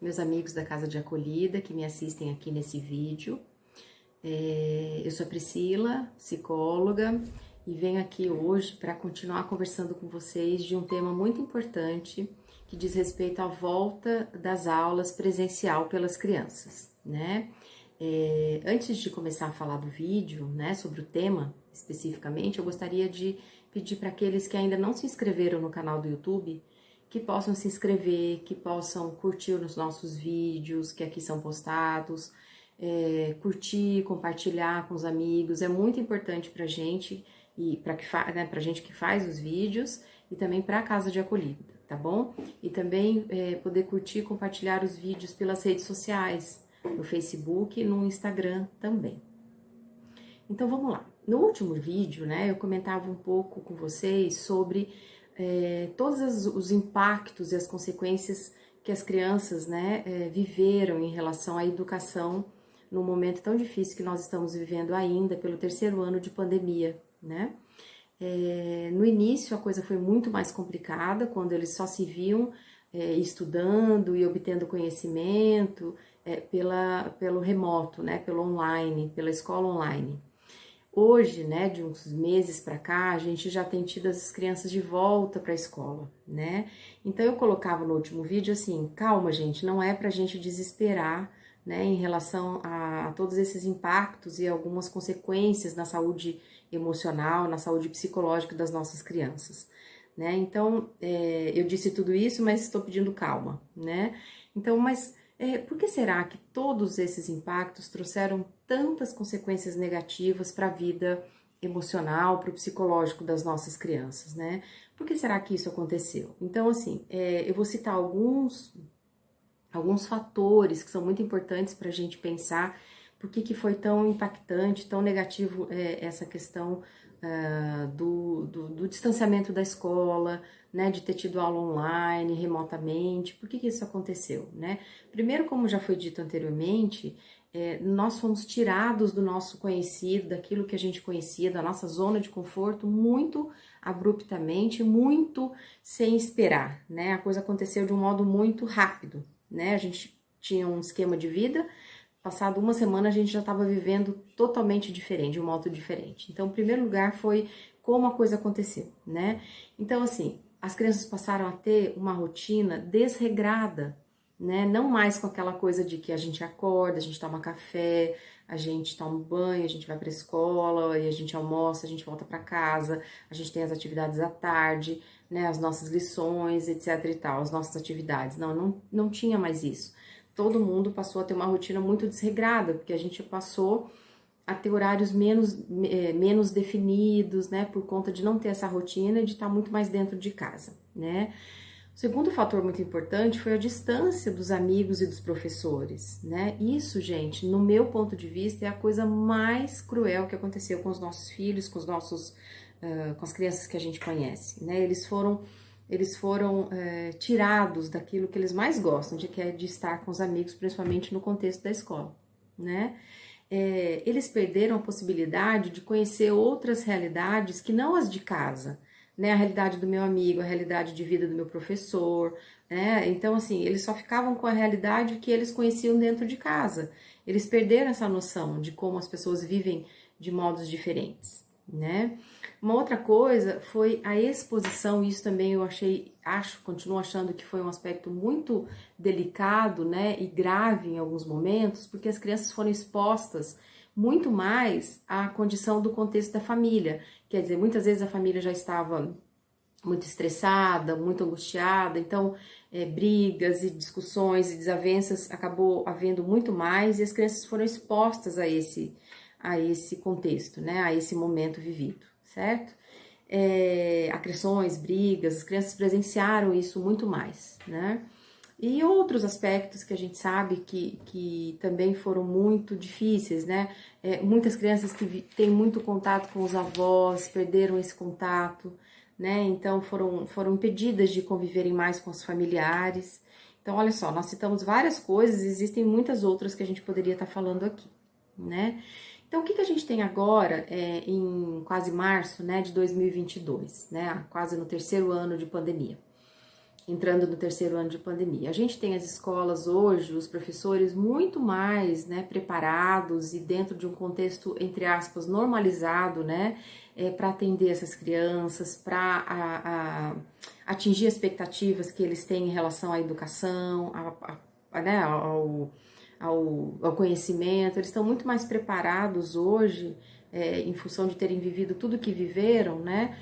meus amigos da Casa de Acolhida que me assistem aqui nesse vídeo. Eu sou a Priscila, psicóloga, e venho aqui hoje para continuar conversando com vocês de um tema muito importante que diz respeito à volta das aulas presencial pelas crianças, né? Antes de começar a falar do vídeo, né, sobre o tema especificamente, eu gostaria de pedir para aqueles que ainda não se inscreveram no canal do YouTube que possam se inscrever, que possam curtir os nossos vídeos que aqui são postados, curtir, compartilhar com os amigos, é muito importante pra gente e pra gente que faz os vídeos e também para a Casa de Acolhida, tá bom? E também poder curtir e compartilhar os vídeos pelas redes sociais, no Facebook e no Instagram também. Então vamos lá. No último vídeo, né, eu comentava um pouco com vocês sobre todos os impactos e as consequências que as crianças, né, viveram em relação à educação no momento tão difícil que nós estamos vivendo ainda, pelo terceiro ano de pandemia, né? No início a coisa foi muito mais complicada, quando eles só se viam estudando e obtendo conhecimento pelo remoto, né, pelo online, pela escola online. Hoje, né, de uns meses para cá, a gente já tem tido as crianças de volta para a escola, né? Então eu colocava no último vídeo assim, calma gente, não é pra gente desesperar, né, em relação a todos esses impactos e algumas consequências na saúde emocional, na saúde psicológica das nossas crianças, né? Então, eu disse tudo isso, mas estou pedindo calma, né? Então, mas por que será que todos esses impactos trouxeram tantas consequências negativas para a vida emocional, para o psicológico das nossas crianças, né? Por que será que isso aconteceu? Então, assim, eu vou citar alguns fatores que são muito importantes para a gente pensar por que foi tão impactante, tão negativo essa questão do distanciamento da escola, né, de ter tido aula online, remotamente, por que isso aconteceu, né? Primeiro, como já foi dito anteriormente, nós fomos tirados do nosso conhecido, daquilo que a gente conhecia, da nossa zona de conforto, muito abruptamente, muito sem esperar, né? A coisa aconteceu de um modo muito rápido, né? A gente tinha um esquema de vida, passado uma semana a gente já estava vivendo totalmente diferente, de um modo diferente. Então, em primeiro lugar, foi como a coisa aconteceu, né? Então, assim, as crianças passaram a ter uma rotina desregrada, né? Não mais com aquela coisa de que a gente acorda, a gente toma café, a gente toma banho, a gente vai para a escola, e a gente almoça, a gente volta para casa, a gente tem as atividades à tarde, né? As nossas lições, etc e tal, as nossas atividades. Não tinha mais isso. Todo mundo passou a ter uma rotina muito desregrada, porque a gente passou a ter horários menos definidos, né, por conta de não ter essa rotina e de estar muito mais dentro de casa, né. O segundo fator muito importante foi a distância dos amigos e dos professores, né. Isso, gente, no meu ponto de vista, é a coisa mais cruel que aconteceu com os nossos filhos, com as crianças que a gente conhece, né. Eles foram tirados daquilo que eles mais gostam, que é de estar com os amigos, principalmente no contexto da escola, né? Eles perderam a possibilidade de conhecer outras realidades que não as de casa, né? A realidade do meu amigo, a realidade de vida do meu professor, né? Então, assim, eles só ficavam com a realidade que eles conheciam dentro de casa. Eles perderam essa noção de como as pessoas vivem de modos diferentes, né? Uma outra coisa foi a exposição, isso também eu continuo achando que foi um aspecto muito delicado, né, e grave em alguns momentos, porque as crianças foram expostas muito mais à condição do contexto da família. Quer dizer, muitas vezes a família já estava muito estressada, muito angustiada, então brigas e discussões e desavenças acabou havendo muito mais e as crianças foram expostas a esse contexto, né, a esse momento vivido, certo? Agressões, brigas, as crianças presenciaram isso muito mais, né? E outros aspectos que a gente sabe que também foram muito difíceis, né? Muitas crianças que têm muito contato com os avós perderam esse contato, né? Então foram impedidas de conviverem mais com os familiares. Então, olha só, nós citamos várias coisas, existem muitas outras que a gente poderia estar falando aqui, né? Então, o que a gente tem agora em quase março, né, de 2022, né? Quase no terceiro ano de pandemia. entrando no terceiro ano de pandemia. A gente tem as escolas hoje, os professores muito mais, né, preparados e dentro de um contexto, entre aspas, normalizado, né, para atender essas crianças, para atingir as expectativas que eles têm em relação à educação, né, ao conhecimento. Eles estão muito mais preparados hoje, em função de terem vivido tudo que viveram, né,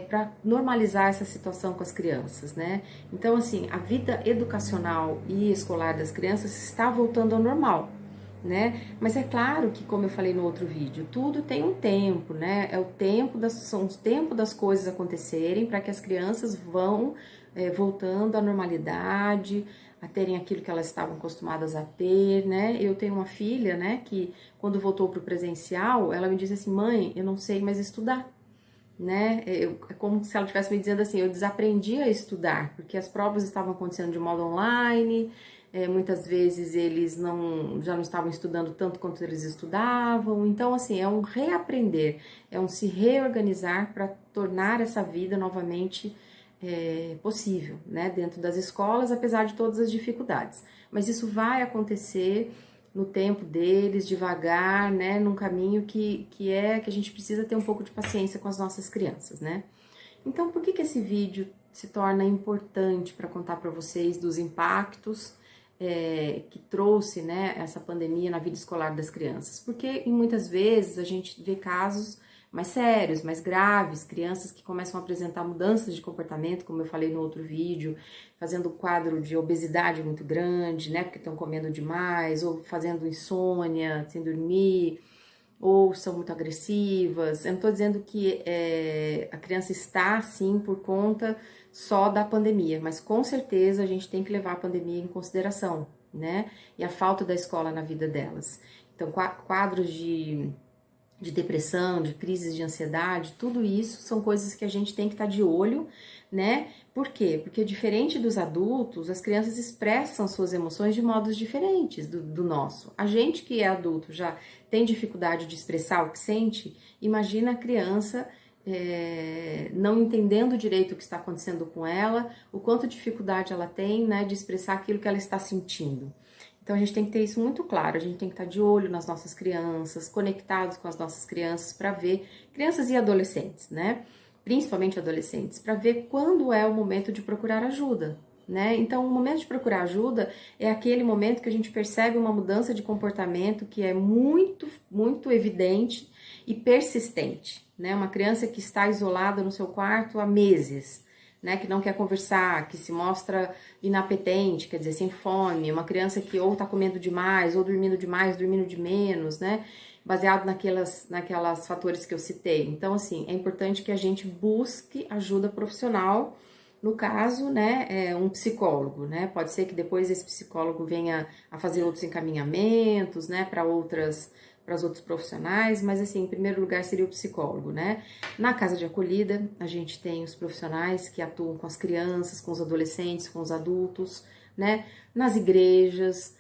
para normalizar essa situação com as crianças, né? Então, assim, a vida educacional e escolar das crianças está voltando ao normal, né? Mas é claro que, como eu falei no outro vídeo, tudo tem um tempo, né? São os tempos das coisas acontecerem para que as crianças vão voltando à normalidade, a terem aquilo que elas estavam acostumadas a ter, né? Eu tenho uma filha, né, que quando voltou para o presencial, ela me disse assim: mãe, eu não sei mais estudar, né? É como se ela estivesse me dizendo assim: eu desaprendi a estudar, porque as provas estavam acontecendo de modo online, muitas vezes eles já não estavam estudando tanto quanto eles estudavam. Então, assim, é um reaprender, é um se reorganizar para tornar essa vida novamente possível, né? Dentro das escolas, apesar de todas as dificuldades. Mas isso vai acontecer no tempo deles, devagar, né, num caminho que a gente precisa ter um pouco de paciência com as nossas crianças, né? Então, por que esse vídeo se torna importante para contar para vocês dos impactos que trouxe, né, essa pandemia na vida escolar das crianças? Porque muitas vezes a gente vê casos mais sérios, mais graves, crianças que começam a apresentar mudanças de comportamento, como eu falei no outro vídeo, fazendo um quadro de obesidade muito grande, né, porque estão comendo demais, ou fazendo insônia, sem dormir, ou são muito agressivas. Eu não estou dizendo que a criança está assim por conta só da pandemia, mas com certeza a gente tem que levar a pandemia em consideração, né, e a falta da escola na vida delas. Então, quadros de depressão, de crises de ansiedade, tudo isso são coisas que a gente tem que estar de olho, né? Por quê? Porque diferente dos adultos, as crianças expressam suas emoções de modos diferentes do nosso. A gente que é adulto já tem dificuldade de expressar o que sente, imagina a criança não entendendo direito o que está acontecendo com ela, o quanto dificuldade ela tem, né, de expressar aquilo que ela está sentindo. Então a gente tem que ter isso muito claro, a gente tem que estar de olho nas nossas crianças, conectados com as nossas crianças para ver, crianças e adolescentes, né? Principalmente adolescentes, para ver quando é o momento de procurar ajuda, né? Então o momento de procurar ajuda é aquele momento que a gente percebe uma mudança de comportamento que é muito, muito evidente e persistente, né? Uma criança que está isolada no seu quarto há meses, né, que não quer conversar, que se mostra inapetente, quer dizer, sem fome, uma criança que ou tá comendo demais, ou dormindo demais, dormindo de menos, né, baseado naquelas fatores que eu citei. Então, assim, é importante que a gente busque ajuda profissional, no caso, né, um psicólogo, né, pode ser que depois esse psicólogo venha a fazer outros encaminhamentos, né, para os outros profissionais, mas assim, em primeiro lugar seria o psicólogo, né? Na casa de acolhida, a gente tem os profissionais que atuam com as crianças, com os adolescentes, com os adultos, né? Nas igrejas,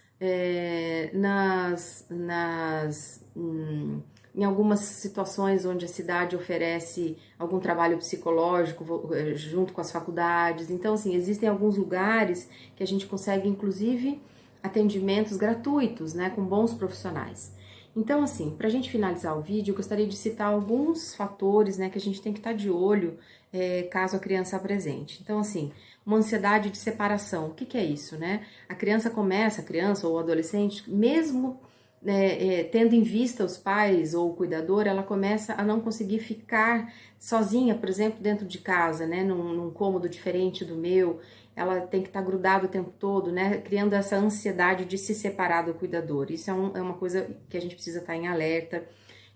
em algumas situações onde a cidade oferece algum trabalho psicológico junto com as faculdades. Então, assim, existem alguns lugares que a gente consegue, inclusive, atendimentos gratuitos, né, com bons profissionais. Então, assim, para a gente finalizar o vídeo, eu gostaria de citar alguns fatores, né, que a gente tem que estar de olho caso a criança apresente. Então, assim, uma ansiedade de separação. O que que é isso, né? A criança ou o adolescente, mesmo tendo em vista os pais ou o cuidador, ela começa a não conseguir ficar sozinha, por exemplo, dentro de casa, né, num cômodo diferente do meu. Ela tem que estar grudada o tempo todo, né, criando essa ansiedade de se separar do cuidador. Isso é uma coisa que a gente precisa estar em alerta.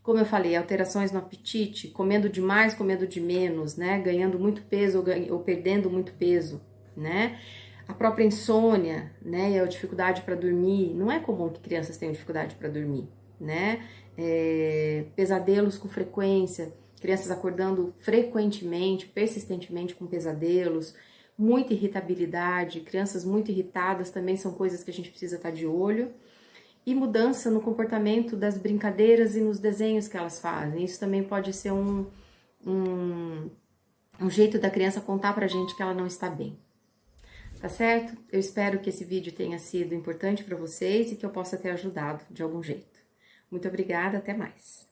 Como eu falei, alterações no apetite, comendo demais, comendo de menos, né, ganhando muito peso ou perdendo muito peso, né. A própria insônia, né, e a dificuldade para dormir. Não é comum que crianças tenham dificuldade para dormir, né? Pesadelos com frequência, crianças acordando frequentemente, persistentemente com pesadelos, muita irritabilidade, crianças muito irritadas também são coisas que a gente precisa estar de olho. E mudança no comportamento das brincadeiras e nos desenhos que elas fazem. Isso também pode ser um jeito da criança contar pra gente que ela não está bem. Tá certo? Eu espero que esse vídeo tenha sido importante para vocês e que eu possa ter ajudado de algum jeito. Muito obrigada, até mais.